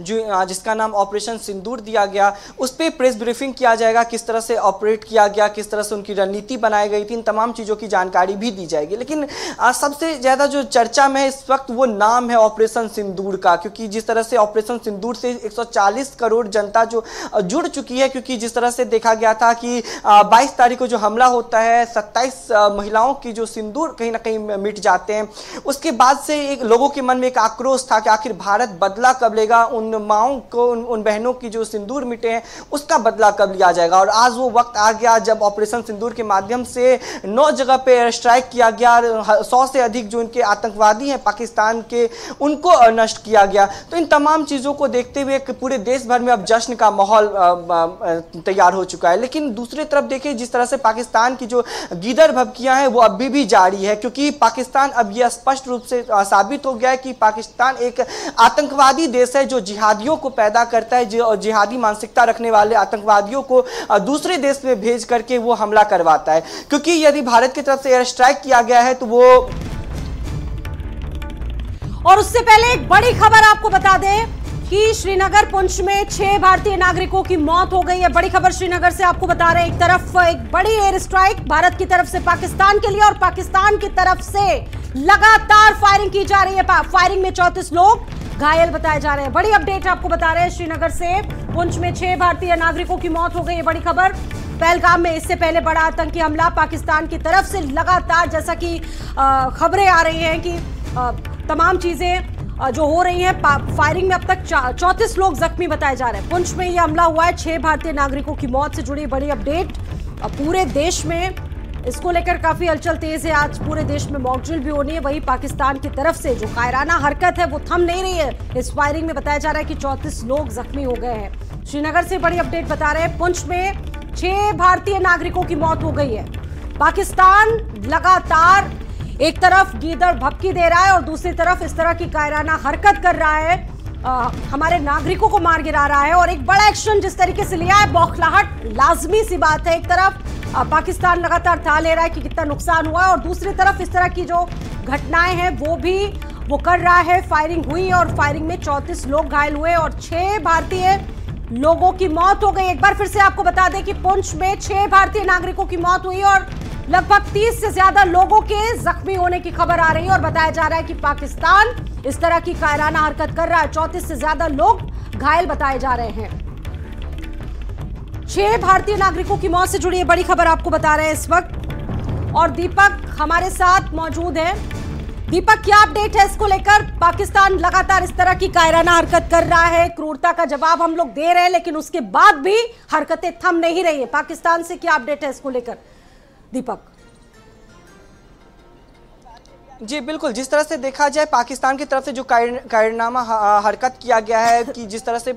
जो जिसका नाम ऑपरेशन सिंदूर दिया गया, उस पर प्रेस ब्रीफिंग किया जाएगा। किस तरह से ऑपरेट किया गया, किस तरह से उनकी रणनीति बनाई गई थी, इन तमाम चीज़ों की जानकारी भी दी जाएगी। लेकिन सबसे ज़्यादा जो चर्चा में है इस वक्त वो नाम है ऑपरेशन सिंदूर का, क्योंकि जिस तरह से ऑपरेशन सिंदूर से 140 करोड़ जनता जो जुड़ चुकी है, क्योंकि जिस तरह से देखा गया था कि 22 तारीख को जो हमला होता है, 27 महिलाओं की जो सिंदूर कहीं ना कहीं मिट जाते हैं, उसके बाद से एक लोगों के मन में एक आक्रोश था कि आखिर भारत बदला कब लेगा, उन माओं को, उन बहनों की जो सिंदूर मिटे हैं उसका बदला कब लिया जाएगा। और आज वो वक्त आ गया जब ऑपरेशन सिंदूर के माध्यम से 9 जगह पे एयर स्ट्राइक किया गया। 100 से अधिक जो इनके आतंकवादी हैं पाकिस्तान के, उनको नष्ट किया गया। तो इन तमाम चीज़ों को देखते हुए पूरे देश भर में अब जश्न का माहौल तैयार हो चुका है। लेकिन दूसरी तरफ देखिए, जिस तरह से पाकिस्तान की जो गीदड़ भभकियां हैं वो अभी भी जारी है, क्योंकि पाकिस्तान अब यह स्पष्ट रूप से साबित हो गया है कि पाकिस्तान एक आतंकवादी देश है, जो जिहादियों को पैदा करता है, जो जिहादी मानसिकता रखने वाले आतंकवादियों को दूसरे देश में भेज करके वो हमला करवाता है। क्योंकि यदि भारत की तरफ से एयर स्ट्राइक किया गया है तो वो, और उससे पहले एक बड़ी खबर आपको बता दें कि श्रीनगर पुंछ में 6 भारतीय नागरिकों की मौत हो गई है। बड़ी खबर श्रीनगर से आपको बता रहे हैं। एक तरफ एक बड़ी एयर स्ट्राइक भारत की तरफ से पाकिस्तान के लिए, और पाकिस्तान की तरफ से लगातार फायरिंग की जा रही है। फायरिंग में 34 लोग घायल बताए जा रहे हैं। बड़ी अपडेट आपको बता रहे हैं श्रीनगर से। पुंछ में 6 भारतीय नागरिकों की मौत हो गई है, बड़ी खबर। पहलगाम में इससे पहले बड़ा आतंकी हमला पाकिस्तान की तरफ से लगातार, जैसा कि खबरें आ रही हैं कि तमाम चीजें जो हो रही है, फायरिंग में अब तक 34 लोग जख्मी बताए जा रहे हैं। पुंछ में यह हमला हुआ है। 6 भारतीय नागरिकों की मौत से जुड़ी बड़ी अपडेट पूरे देश में, इसको लेकर काफी हलचल तेज है। आज पूरे देश में मॉकड्रिल भी होनी है। वहीं पाकिस्तान की तरफ से जो कायराना हरकत है वो थम नहीं रही है। इस फायरिंग में बताया जा रहा है कि 34 लोग जख्मी हो गए हैं। श्रीनगर से बड़ी अपडेट बता रहे हैं। पुंछ में 6 भारतीय नागरिकों की मौत हो गई है। पाकिस्तान लगातार एक तरफ गीदड़ भभकी दे रहा है और दूसरी तरफ इस तरह की कायराना हरकत कर रहा है, हमारे नागरिकों को मार गिरा रहा है। और एक बड़ा एक्शन जिस तरीके से लिया है, बौखलाहट लाजमी सी बात है। एक तरफ पाकिस्तान लगातार था ले रहा है कि कितना नुकसान हुआ है, और दूसरी तरफ इस तरह की जो घटनाएं हैं वो कर रहा है। फायरिंग हुई और फायरिंग में 34 लोग घायल हुए और 6 भारतीय लोगों की मौत हो गई। एक बार फिर से आपको बता दें कि पुंछ में 6 भारतीय नागरिकों की मौत हुई और लगभग 30 से ज्यादा लोगों के जख्मी होने की खबर आ रही है। और बताया जा रहा है कि पाकिस्तान इस तरह की कायराना हरकत कर रहा है। 34 से ज्यादा लोग घायल बताए जा रहे हैं। 6 भारतीय नागरिकों की मौत से जुड़ी ये बड़ी खबर आपको बता रहे हैं इस वक्त। और दीपक हमारे साथ मौजूद है। दीपक, क्या अपडेट है इसको लेकर? पाकिस्तान लगातार इस तरह की कायराना हरकत कर रहा है, क्रूरता का जवाब हम लोग दे रहे हैं, लेकिन उसके बाद भी हरकतें थम नहीं रही है। पाकिस्तान से क्या अपडेट है इसको लेकर दीपक? जी बिल्कुल, जिस तरह से देखा जाए पाकिस्तान की तरफ से जो कायरनामा हरकत किया गया है कि जिस तरह से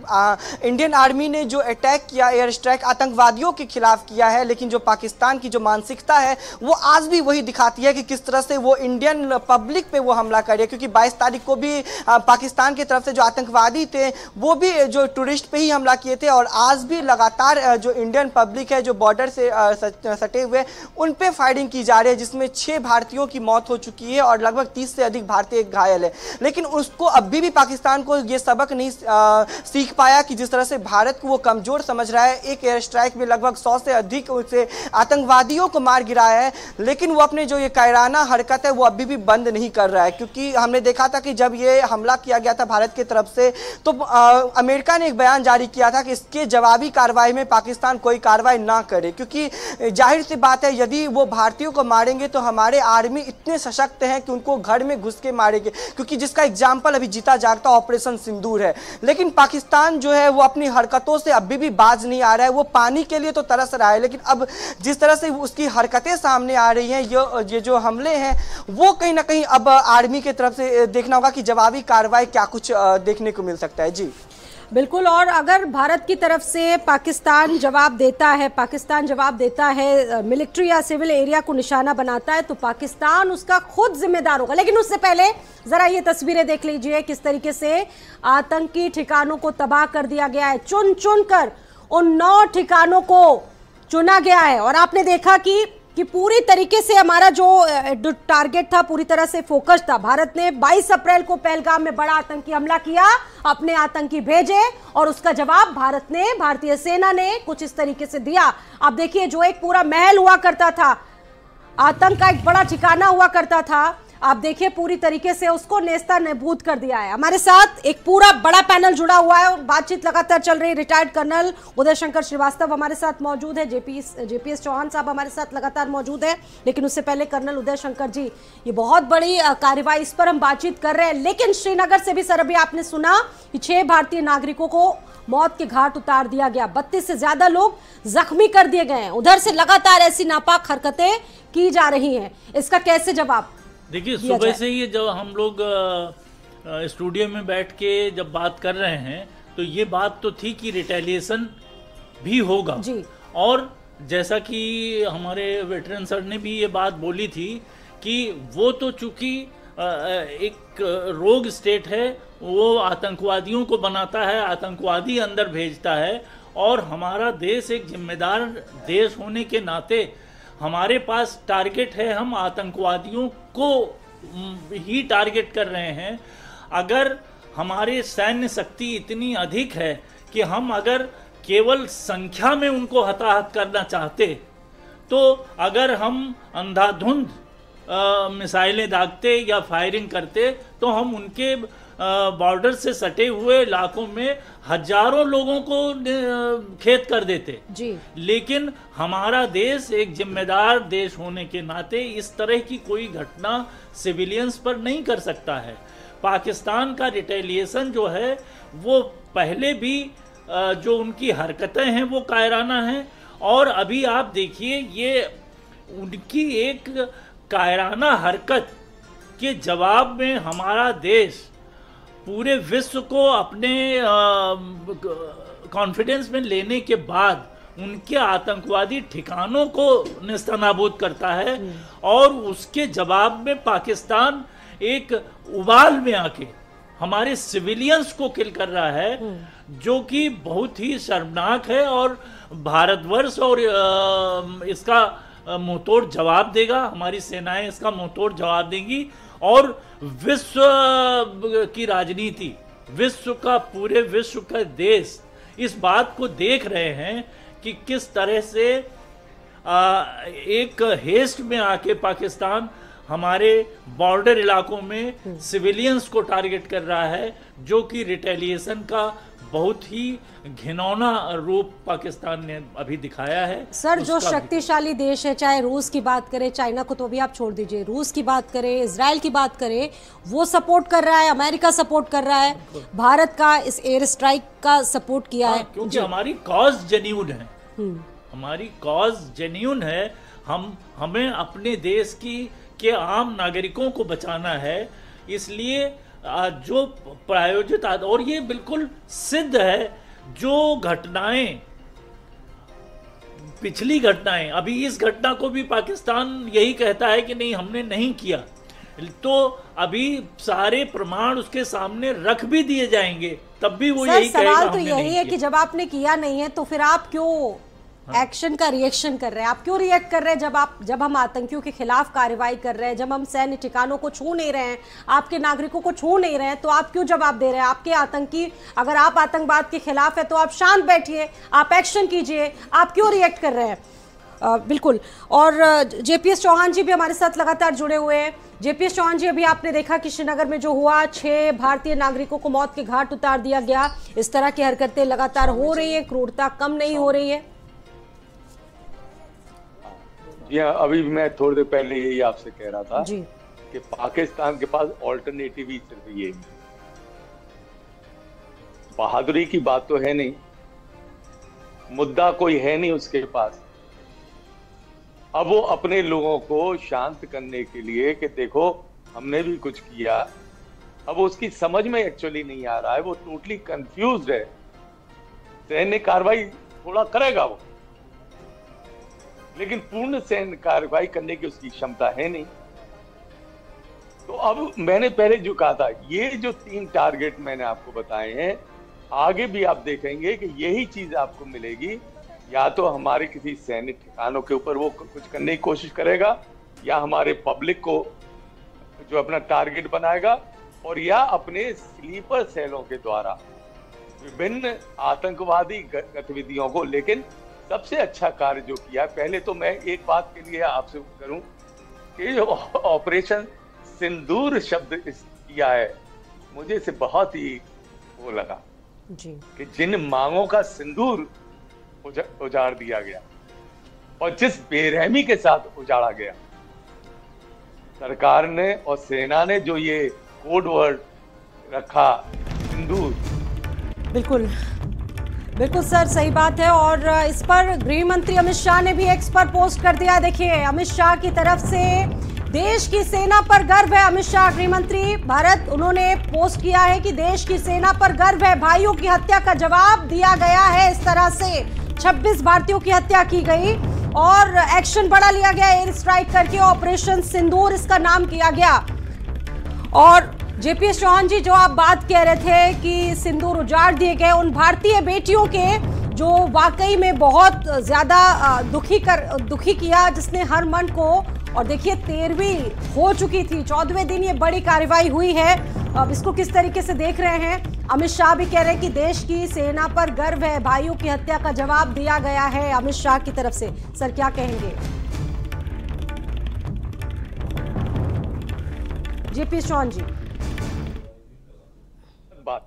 इंडियन आर्मी ने जो अटैक किया, एयर स्ट्राइक आतंकवादियों के खिलाफ किया है, लेकिन जो पाकिस्तान की जो मानसिकता है वो आज भी वही दिखाती है कि किस तरह से वो इंडियन पब्लिक पे वो हमला करे। क्योंकि 22 तारीख को भी पाकिस्तान की तरफ से जो आतंकवादी थे वो भी जो टूरिस्ट पे ही हमला किए थे, और आज भी लगातार जो इंडियन पब्लिक है जो बॉर्डर से सटे हुए उन पे फायरिंग की जा रही है, जिसमें 6 भारतीयों की मौत हो चुकी है और लगभग 30 से अधिक भारतीय घायल है। लेकिन उसको अभी भी पाकिस्तान को ये सबक नहीं सीख पाया कि जिस तरह से भारत को वो कमजोर समझ रहा है। एक एयर स्ट्राइक में लगभग 100 से अधिक उसे आतंकवादियों को मार गिराया है, लेकिन वो अपने जो ये कायराना हरकत है वो अभी भी बंद नहीं कर रहा है। क्योंकि हमने देखा था कि जब ये हमला किया गया था भारत की तरफ से तो अमेरिका ने एक बयान जारी किया था कि इसके जवाबी कार्रवाई में पाकिस्तान कोई कार्रवाई ना करे, क्योंकि जाहिर सी बात है यदि वो भारतीयों को मारेंगे तो हमारे आर्मी इतने सशक्त हैं कि उनको घर में घुस के मारेंगे, क्योंकि जिसका एग्जाम्पल अभी जीता जागता ऑपरेशन सिंदूर है। लेकिन पाकिस्तान जो है वो अपनी हरकतों से अभी भी बाज नहीं आ रहा है। वो पानी के लिए तो तरस रहा है, लेकिन अब जिस तरह से उसकी हरकतें सामने आ रही हैं, ये जो हमले हैं वो कहीं ना कहीं अब आर्मी की तरफ से देखना होगा कि जवाबी कार्रवाई क्या कुछ देखने को मिल सकता है। जी बिल्कुल, और अगर भारत की तरफ से पाकिस्तान जवाब देता है, मिलिट्री या सिविल एरिया को निशाना बनाता है, तो पाकिस्तान उसका खुद जिम्मेदार होगा। लेकिन उससे पहले जरा ये तस्वीरें देख लीजिए किस तरीके से आतंकी ठिकानों को तबाह कर दिया गया है। चुन चुन कर उन 9 ठिकानों को चुना गया है, और आपने देखा कि पूरी तरीके से हमारा जो टारगेट था पूरी तरह से फोकस था। भारत ने 22 अप्रैल को पहलगाम में बड़ा आतंकी हमला किया, अपने आतंकी भेजे, और उसका जवाब भारतीय सेना ने कुछ इस तरीके से दिया। आप देखिए, जो एक पूरा महल हुआ करता था, आतंक का एक बड़ा ठिकाना हुआ करता था, आप देखिए पूरी तरीके से उसको नेस्ता नेबूद कर दिया है। हमारे साथ एक पूरा बड़ा पैनल जुड़ा हुआ है और बातचीत लगातार चल रही है। रिटायर्ड कर्नल उदय शंकर श्रीवास्तव हमारे साथ मौजूद है, जेपीएस चौहान साहब हमारे साथ लगातार मौजूद है। लेकिन उससे पहले कर्नल उदय शंकर जी, ये बहुत बड़ी कार्रवाई, इस पर हम बातचीत कर रहे हैं। लेकिन श्रीनगर से भी सर अभी आपने सुना कि 6 भारतीय नागरिकों को मौत के घाट उतार दिया गया, 32 से ज्यादा लोग जख्मी कर दिए गए हैं। उधर से लगातार ऐसी नापाक हरकतें की जा रही हैं, इसका कैसे जवाब? देखिए, सुबह से ही जब हम लोग स्टूडियो में बैठ के जब बात कर रहे हैं तो ये बात तो थी कि रिटेलिएशन भी होगा जी। और जैसा कि हमारे वेटरन सर ने भी ये बात बोली थी कि वो तो चूंकि एक रोग स्टेट है, वो आतंकवादियों को बनाता है, आतंकवादी अंदर भेजता है, और हमारा देश एक जिम्मेदार देश होने के नाते हमारे पास टारगेट है, हम आतंकवादियों को ही टारगेट कर रहे हैं। अगर हमारे सैन्य शक्ति इतनी अधिक है कि हम अगर केवल संख्या में उनको हताहत करना चाहते, तो अगर हम अंधाधुंध मिसाइलें दागते या फायरिंग करते तो हम उनके बॉर्डर से सटे हुए इलाकों में हजारों लोगों को खेत कर देते जी। लेकिन हमारा देश एक जिम्मेदार देश होने के नाते इस तरह की कोई घटना सिविलियंस पर नहीं कर सकता है। पाकिस्तान का रिटेलिएशन जो है वो पहले भी जो उनकी हरकतें हैं वो कायराना हैं, और अभी आप देखिए ये उनकी एक कायराना हरकत के जवाब में हमारा देश पूरे विश्व को अपने कॉन्फिडेंस में लेने के बाद उनके आतंकवादी ठिकानों को नेस्तनाबूद करता है, और उसके जवाब में पाकिस्तान एक उबाल में आके हमारे सिविलियंस को किल कर रहा है, जो कि बहुत ही शर्मनाक है। और भारतवर्ष और इसका मुंहतोड़ जवाब देगा, हमारी सेनाएं इसका मुंहतोड़ जवाब देंगी, और विश्व की राजनीति, पूरे विश्व का देश इस बात को देख रहे हैं कि किस तरह से एक हेस्ट में आके पाकिस्तान हमारे बॉर्डर इलाकों में सिविलियंस को टारगेट कर रहा है, जो कि रिटेलिएशन का बहुत ही घिनौना रूप पाकिस्तान ने अभी दिखाया है। सर, जो शक्तिशाली देश है, चाहे रूस की बात करें, चाइना को तो भी आप छोड़ दीजिए, रूस की बात करें, इजराइल की बात करें, वो सपोर्ट कर रहा है, अमेरिका सपोर्ट कर रहा है, भारत का इस एयर स्ट्राइक का सपोर्ट किया है, क्योंकि हमारी कॉज जेन्युइन है, हमारी कॉज जेन्युइन है। हमें अपने देश की के आम नागरिकों को बचाना है। इसलिए जो प्रायोजित और ये बिल्कुल सिद्ध है, जो घटनाएं, पिछली घटनाएं, अभी इस घटना को भी पाकिस्तान यही कहता है कि नहीं हमने नहीं किया, तो अभी सारे प्रमाण उसके सामने रख भी दिए जाएंगे, तब भी वो यही कहेगा। सवाल तो यही है कि जब आपने किया नहीं है तो फिर आप क्यों एक्शन का रिएक्शन कर रहे हैं? आप क्यों रिएक्ट कर रहे हैं जब हम आतंकियों के खिलाफ कार्रवाई कर रहे हैं, जब हम सैन्य ठिकानों को छू नहीं रहे हैं, आपके नागरिकों को छू नहीं रहे हैं, तो आप क्यों जवाब दे रहे हैं? आपके आतंकी, अगर आप आतंकवाद के खिलाफ है तो आप शांत बैठिए, आप एक्शन कीजिए, आप क्यों रिएक्ट कर रहे हैं? बिल्कुल। और जेपीएस चौहान जी भी हमारे साथ लगातार जुड़े हुए हैं। जेपीएस चौहान जी, अभी आपने देखा कि श्रीनगर में जो हुआ, 6 भारतीय नागरिकों को मौत के घाट उतार दिया गया। इस तरह की हरकतें लगातार हो रही है, क्रूरता कम नहीं हो रही है। जी हाँ, अभी मैं थोड़ी देर पहले यही आपसे कह रहा था जी कि पाकिस्तान के पास ऑल्टरनेटिव ही सिर्फ ये है। बहादुरी की बात तो है नहीं, मुद्दा कोई है नहीं उसके पास। अब वो अपने लोगों को शांत करने के लिए कि देखो हमने भी कुछ किया, अब उसकी समझ में एक्चुअली नहीं आ रहा है, वो टोटली कंफ्यूज्ड है। सैन्य कार्रवाई थोड़ा करेगा वो, लेकिन पूर्ण सैन्य कार्रवाई करने की उसकी क्षमता है नहीं। तो अब मैंने पहले जो कहा था, ये जो 3 टारगेट मैंने आपको बताए हैं, आगे भी आप देखेंगे कि यही चीज आपको मिलेगी। या तो हमारे किसी सैन्य ठिकानों के ऊपर वो कुछ करने की कोशिश करेगा, या हमारे पब्लिक को जो अपना टारगेट बनाएगा, और या अपने स्लीपर सेलों के द्वारा विभिन्न आतंकवादी गतिविधियों को। लेकिन सबसे अच्छा कार्य जो किया, पहले तो मैं एक बात के लिए आपसे करूं कि जो ऑपरेशन सिंदूर शब्द किया है, मुझे इसे बहुत ही वो लगा जी, कि जिन मांगों का सिंदूर उजाड़ दिया गया और जिस बेरहमी के साथ उजाड़ा गया, सरकार ने और सेना ने जो ये कोड वर्ड रखा सिंदूर। बिल्कुल बिल्कुल सर, सही बात है। और इस पर गृह मंत्री अमित शाह ने भी एक्स पर पोस्ट कर दिया। देखिए, अमित शाह की तरफ से देश की सेना पर गर्व है। अमित शाह गृह मंत्री भारत, उन्होंने पोस्ट किया है कि देश की सेना पर गर्व है, भाइयों की हत्या का जवाब दिया गया है। इस तरह से 26 भारतीयों की हत्या की गई और एक्शन बड़ा लिया गया, एयर स्ट्राइक करके ऑपरेशन सिंदूर इसका नाम किया गया। और जेपीएस चौहान जी, जो आप बात कह रहे थे कि सिंदूर उजाड़ दिए गए, उन भारतीय बेटियों के जो वाकई में बहुत ज्यादा दुखी किया, जिसने हर मन को। और देखिए, 13वीं हो चुकी थी, 14वें दिन ये बड़ी कार्रवाई हुई है। अब इसको किस तरीके से देख रहे हैं? अमित शाह भी कह रहे हैं कि देश की सेना पर गर्व है, भाइयों की हत्या का जवाब दिया गया है अमित शाह की तरफ से। सर, क्या कहेंगे? जेपीएस चौहान जी। बात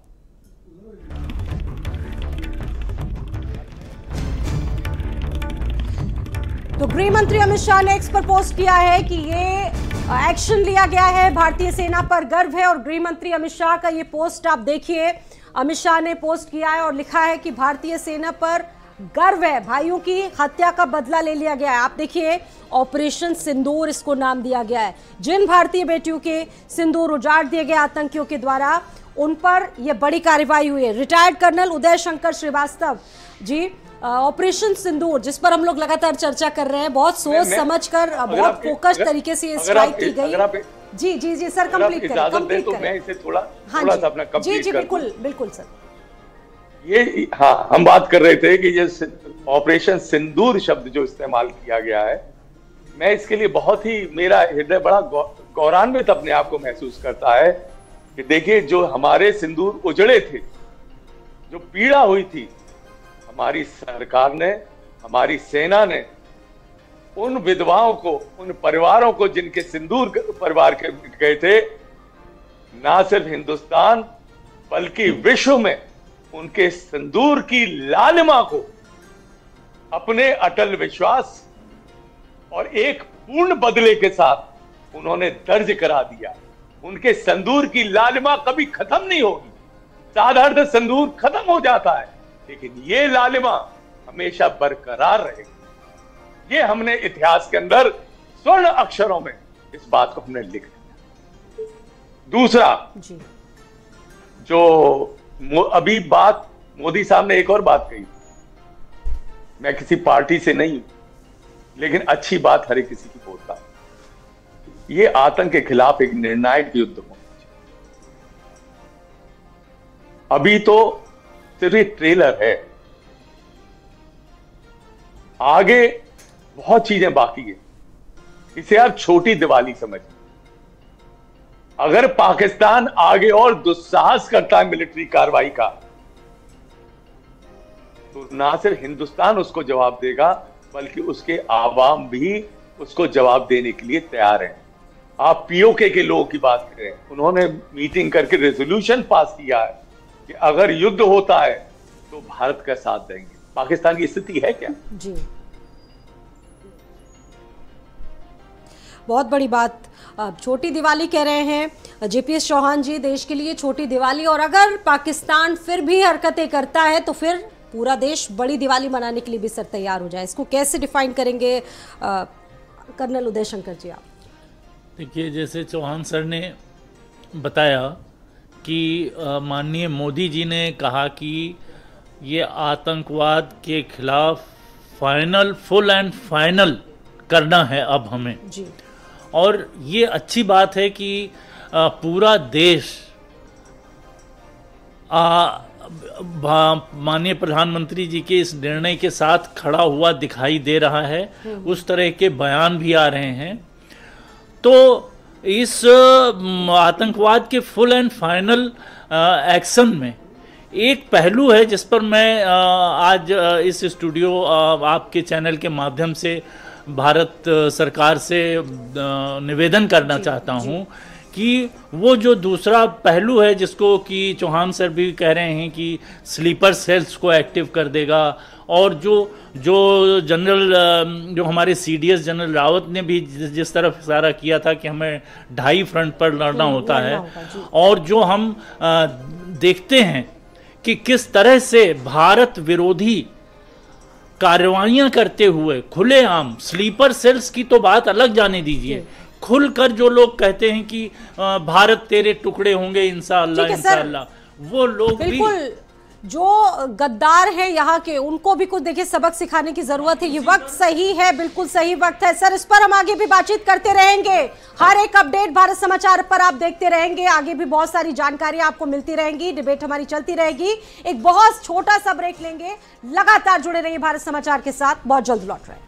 तो गृह मंत्री अमित शाह ने एक्स पर पोस्ट किया है कि ये एक्शन लिया गया है, भारतीय सेना पर गर्व है। और गृह मंत्री अमित शाह का ये पोस्ट आप देखिए, अमित शाह ने पोस्ट किया है और लिखा है कि भारतीय सेना पर गर्व है, भाइयों की हत्या का बदला ले लिया गया है। आप देखिए, ऑपरेशन सिंदूर इसको नाम दिया गया है। जिन भारतीय बेटियों के सिंदूर उजाड़ दिए गए आतंकियों के द्वारा, उन पर यह बड़ी कार्रवाई हुई है। Retired colonel Uday Shankar Srivastava ji, operation सिंदूर, जिस पर हम लोग लगातार चर्चा कर रहे हैं, बहुत सोच समझकर, बहुत फोकस तरीके से स्ट्राइक की गई। जी जी जी सर, कंप्लीट करें, कंप्लीट करें। मैं इसे थोड़ा हाँ सा अपना जी जी बिल्कुल बिल्कुल सर। ये हाँ, हम बात कर रहे थे कि ये ऑपरेशन सिंदूर शब्द जो इस्तेमाल किया गया है, मैं इसके लिए बहुत ही, मेरा हृदय बड़ा गौरवान्वित अपने आप को महसूस करता है कि देखिए, जो हमारे सिंदूर उजड़े थे, जो पीड़ा हुई थी, हमारी सरकार ने, हमारी सेना ने उन विधवाओं को, उन परिवारों को जिनके सिंदूर परिवार के गए थे, ना सिर्फ हिंदुस्तान बल्कि विश्व में उनके सिंदूर की लालिमा को अपने अटल विश्वास और एक पूर्ण बदले के साथ उन्होंने दर्ज करा दिया। उनके सिंदूर की लालिमा कभी खत्म नहीं होगी। साधारण सिंदूर खत्म हो जाता है, लेकिन ये लालिमा हमेशा बरकरार रहेगी। ये हमने इतिहास के अंदर स्वर्ण अक्षरों में इस बात को हमने लिख दिया। दूसरा जी। जो अभी बात मोदी साहब ने एक और बात कही, मैं किसी पार्टी से नहीं, लेकिन अच्छी बात हर एक किसी की बोलता है, ये आतंक के खिलाफ एक निर्णायक युद्ध होना चाहिए। अभी तो सिर्फ एक ट्रेलर है, आगे बहुत चीजें बाकी है। इसे आप छोटी दिवाली समझिए। अगर पाकिस्तान आगे और दुस्साहस करता है मिलिट्री कार्रवाई का, तो ना सिर्फ हिंदुस्तान उसको जवाब देगा, बल्कि उसके आवाम भी उसको जवाब देने के लिए तैयार हैं। आप पीओके के लोगों की बात करें, उन्होंने मीटिंग करके रेजोल्यूशन पास किया है कि अगर युद्ध होता है तो भारत का साथ देंगे। पाकिस्तान की स्थिति है क्या? जी, बहुत बड़ी बात। छोटी दिवाली कह रहे हैं जेपीएस चौहान जी, देश के लिए छोटी दिवाली, और अगर पाकिस्तान फिर भी हरकतें करता है तो फिर पूरा देश बड़ी दिवाली मनाने के लिए भी सर तैयार हो जाए। इसको कैसे डिफाइन करेंगे कर्नल उदय शंकर जी आप? देखिए, जैसे चौहान सर ने बताया कि माननीय मोदी जी ने कहा कि ये आतंकवाद के खिलाफ फुल एंड फाइनल करना है अब हमें जी। और ये अच्छी बात है कि पूरा देश माननीय प्रधानमंत्री जी के इस निर्णय के साथ खड़ा हुआ दिखाई दे रहा है। उस तरह के बयान भी आ रहे हैं। तो इस आतंकवाद के फुल एंड फाइनल एक्शन में एक पहलू है जिस पर मैं आज इस स्टूडियो आपके चैनल के माध्यम से भारत सरकार से निवेदन करना चाहता हूं कि वो जो दूसरा पहलू है जिसको कि चौहान सर भी कह रहे हैं कि स्लीपर सेल्स को एक्टिव कर देगा, और जो जनरल जो हमारे सीडीएस जनरल रावत ने भी जिस तरफ इशारा किया था कि हमें 2.5 फ्रंट पर लड़ना होता है, और जो हम देखते हैं कि किस तरह से भारत विरोधी कार्रवाइयां करते हुए खुलेआम, स्लीपर सेल्स की तो बात अलग जाने दीजिए, खुलकर जो लोग कहते हैं कि भारत तेरे टुकड़े होंगे इंशाअल्लाह इंशाअल्लाह, वो लोग बिल्कुल जो गद्दार है यहाँ के, उनको भी कुछ देखिए सबक सिखाने की जरूरत है। ये वक्त सही है, बिल्कुल सही वक्त है सर। इस पर हम आगे भी बातचीत करते रहेंगे। हर एक अपडेट भारत समाचार पर आप देखते रहेंगे। आगे भी बहुत सारी जानकारी आपको मिलती रहेंगी, डिबेट हमारी चलती रहेगी। एक बहुत छोटा सा ब्रेक लेंगे, लगातार जुड़े रहिए भारत समाचार के साथ, बहुत जल्द लौट रहे हैं।